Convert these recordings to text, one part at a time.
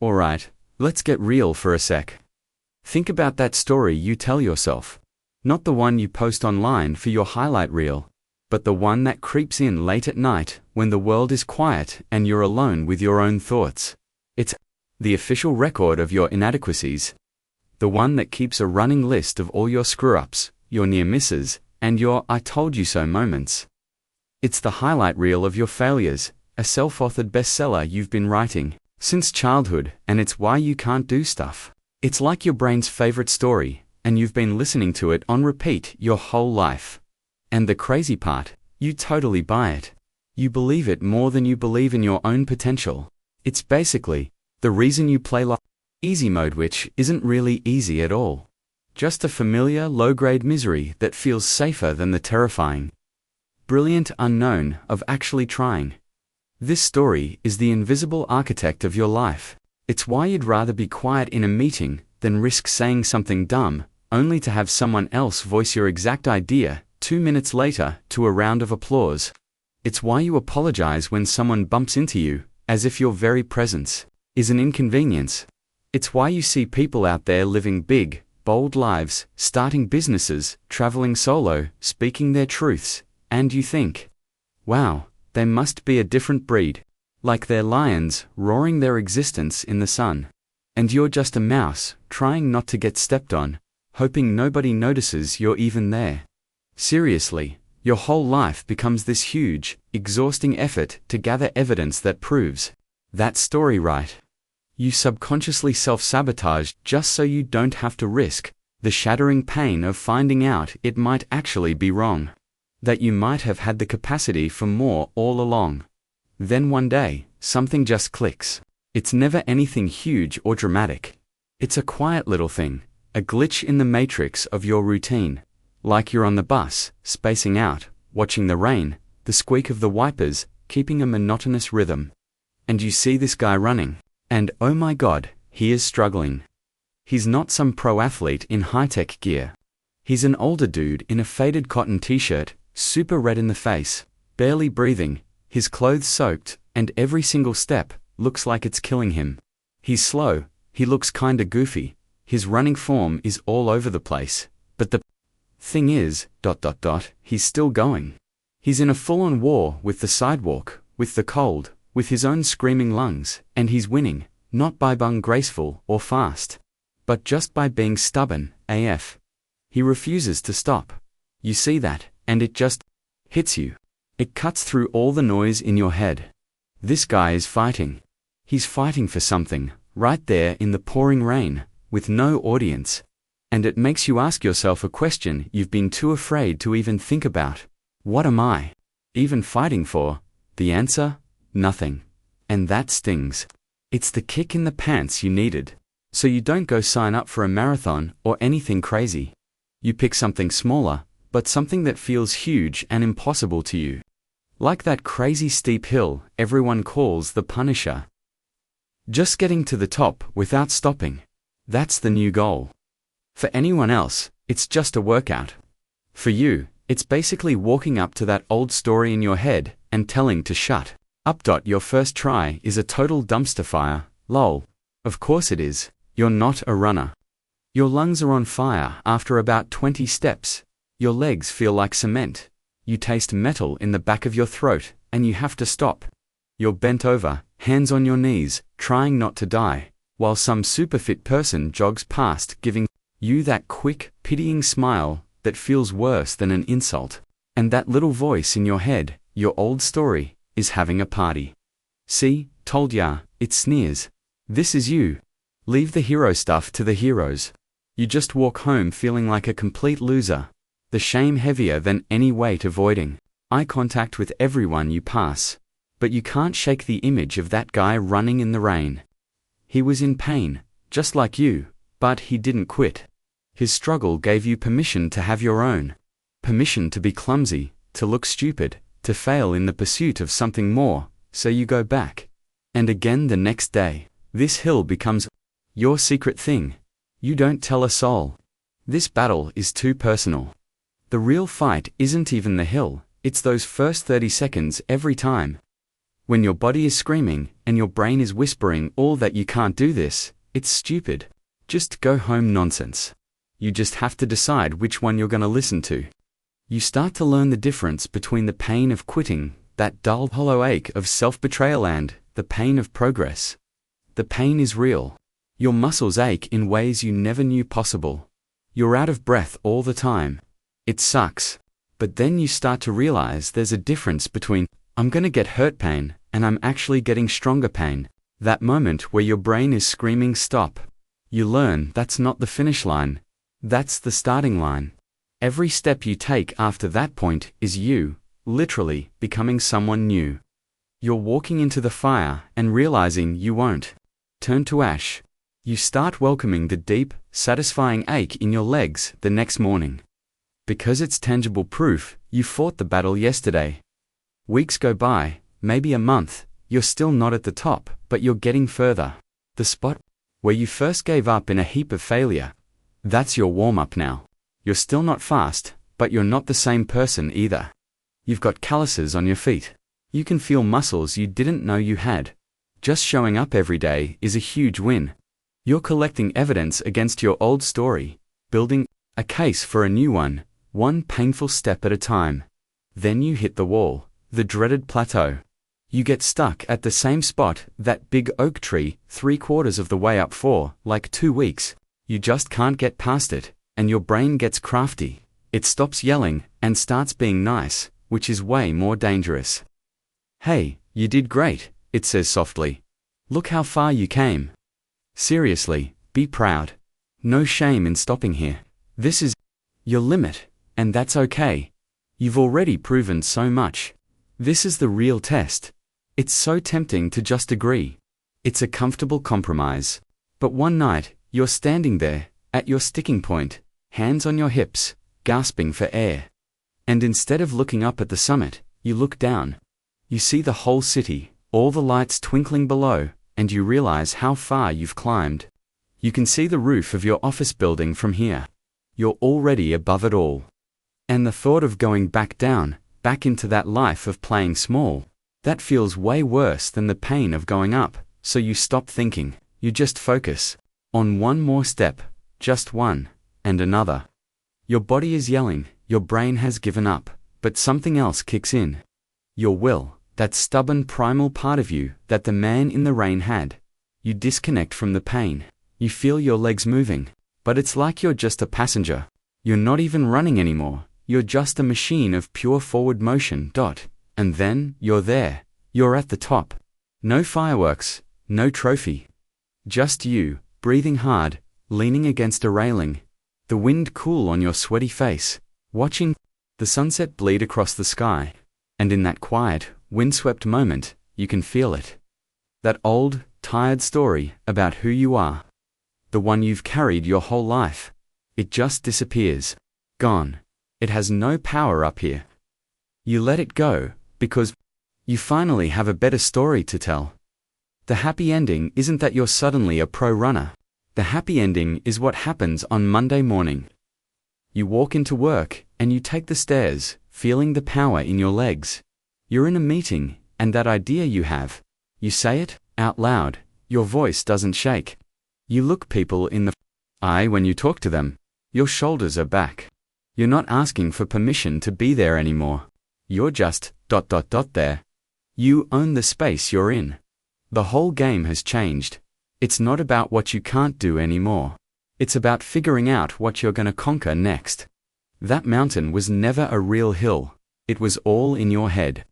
Alright, let's get real for a sec. Think about that story you tell yourself. Not the one you post online for your highlight reel, but the one that creeps in late at night when the world is quiet and you're alone with your own thoughts. It's the official record of your inadequacies. The one that keeps a running list of all your screw-ups, your near misses, and your I told you so moments. It's the highlight reel of your failures, a self-authored bestseller you've been writing since childhood, and it's why you can't do stuff. It's like your brain's favorite story, and you've been listening to it on repeat your whole life. And the crazy part, you totally buy it. You believe it more than you believe in your own potential. It's basically the reason you play easy mode, which isn't really easy at all. Just a familiar low-grade misery that feels safer than the terrifying, brilliant unknown of actually trying. This story is the invisible architect of your life. It's why you'd rather be quiet in a meeting than risk saying something dumb, only to have someone else voice your exact idea 2 minutes later to a round of applause. It's why you apologize when someone bumps into you, as if your very presence is an inconvenience. It's why you see people out there living big, bold lives, starting businesses, traveling solo, speaking their truths, and you think, wow, they must be a different breed. Like they're lions, roaring their existence in the sun. And you're just a mouse, trying not to get stepped on, hoping nobody notices you're even there. Seriously, your whole life becomes this huge, exhausting effort to gather evidence that proves that story right. You subconsciously self-sabotage just so you don't have to risk the shattering pain of finding out it might actually be wrong. That you might have had the capacity for more all along. Then one day, something just clicks. It's never anything huge or dramatic. It's a quiet little thing, a glitch in the matrix of your routine. Like you're on the bus, spacing out, watching the rain, the squeak of the wipers, keeping a monotonous rhythm. And you see this guy running. And oh my God, he is struggling. He's not some pro athlete in high-tech gear. He's an older dude in a faded cotton t-shirt, super red in the face, barely breathing, his clothes soaked, and every single step looks like it's killing him. He's slow, he looks kinda goofy, his running form is all over the place, but the thing is, he's still going. He's in a full-on war with the sidewalk, with the cold, with his own screaming lungs, and he's winning, not by being graceful or fast, but just by being stubborn AF. He refuses to stop. You see that, and it just hits you. It cuts through all the noise in your head. This guy is fighting. He's fighting for something, right there in the pouring rain, with no audience. And it makes you ask yourself a question you've been too afraid to even think about. What am I even fighting for? The answer? Nothing. And that stings. It's the kick in the pants you needed. So you don't go sign up for a marathon or anything crazy. You pick something smaller, but something that feels huge and impossible to you. Like that crazy steep hill everyone calls the Punisher. Just getting to the top without stopping. That's the new goal. For anyone else, it's just a workout. For you, it's basically walking up to that old story in your head and telling to shut up. Your first try is a total dumpster fire, lol. Of course it is. You're not a runner. Your lungs are on fire after about 20 steps. Your legs feel like cement. You taste metal in the back of your throat, and you have to stop. You're bent over, hands on your knees, trying not to die, while some super fit person jogs past giving you that quick, pitying smile that feels worse than an insult. And that little voice in your head, your old story, is having a party. See, told ya, it sneers. This is you. Leave the hero stuff to the heroes. You just walk home feeling like a complete loser. The shame heavier than any weight, avoiding eye contact with everyone you pass. But you can't shake the image of that guy running in the rain. He was in pain, just like you, but he didn't quit. His struggle gave you permission to have your own. Permission to be clumsy, to look stupid, to fail in the pursuit of something more, so you go back. And again the next day. This hill becomes your secret thing. You don't tell a soul. This battle is too personal. The real fight isn't even the hill, it's those first 30 seconds every time. When your body is screaming and your brain is whispering all that you can't do this, it's stupid. Just go home nonsense. You just have to decide which one you're going to listen to. You start to learn the difference between the pain of quitting, that dull, hollow ache of self-betrayal, and the pain of progress. The pain is real. Your muscles ache in ways you never knew possible. You're out of breath all the time. It sucks. But then you start to realize there's a difference between, I'm gonna get hurt pain, and I'm actually getting stronger pain. That moment where your brain is screaming stop. You learn that's not the finish line. That's the starting line. Every step you take after that point is you, literally, becoming someone new. You're walking into the fire and realizing you won't turn to ash. You start welcoming the deep, satisfying ache in your legs the next morning. Because it's tangible proof you fought the battle yesterday. Weeks go by, maybe a month, you're still not at the top, but you're getting further. The spot where you first gave up in a heap of failure, that's your warm-up now. You're still not fast, but you're not the same person either. You've got calluses on your feet. You can feel muscles you didn't know you had. Just showing up every day is a huge win. You're collecting evidence against your old story, building a case for a new one painful step at a time. Then you hit the wall, the dreaded plateau. You get stuck at the same spot, that big oak tree, 3/4 of the way up for, like 2 weeks. You just can't get past it, and your brain gets crafty. It stops yelling and starts being nice, which is way more dangerous. Hey, you did great, it says softly. Look how far you came. Seriously, be proud. No shame in stopping here. This is your limit, and that's okay. You've already proven so much. This is the real test. It's so tempting to just agree. It's a comfortable compromise. But one night, you're standing there, at your sticking point, hands on your hips, gasping for air. And instead of looking up at the summit, you look down. You see the whole city, all the lights twinkling below, and you realize how far you've climbed. You can see the roof of your office building from here. You're already above it all. And the thought of going back down, back into that life of playing small, that feels way worse than the pain of going up, so you stop thinking, you just focus on one more step, just one, and another. Your body is yelling, your brain has given up, but something else kicks in. Your will, that stubborn primal part of you that the man in the rain had. You disconnect from the pain. You feel your legs moving, but it's like you're just a passenger. You're not even running anymore. You're just a machine of pure forward motion. And then, you're there. You're at the top. No fireworks, no trophy. Just you, breathing hard, leaning against a railing. The wind cool on your sweaty face, watching the sunset bleed across the sky. And in that quiet, windswept moment, you can feel it. That old, tired story about who you are. The one you've carried your whole life. It just disappears. Gone. It has no power up here. You let it go, because you finally have a better story to tell. The happy ending isn't that you're suddenly a pro runner. The happy ending is what happens on Monday morning. You walk into work, and you take the stairs, feeling the power in your legs. You're in a meeting, and that idea you have, you say it out loud, your voice doesn't shake. You look people in the eye when you talk to them. Your shoulders are back. You're not asking for permission to be there anymore. You're just ... there. You own the space you're in. The whole game has changed. It's not about what you can't do anymore. It's about figuring out what you're going to conquer next. That mountain was never a real hill. It was all in your head.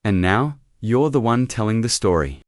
And now, you're the one telling the story.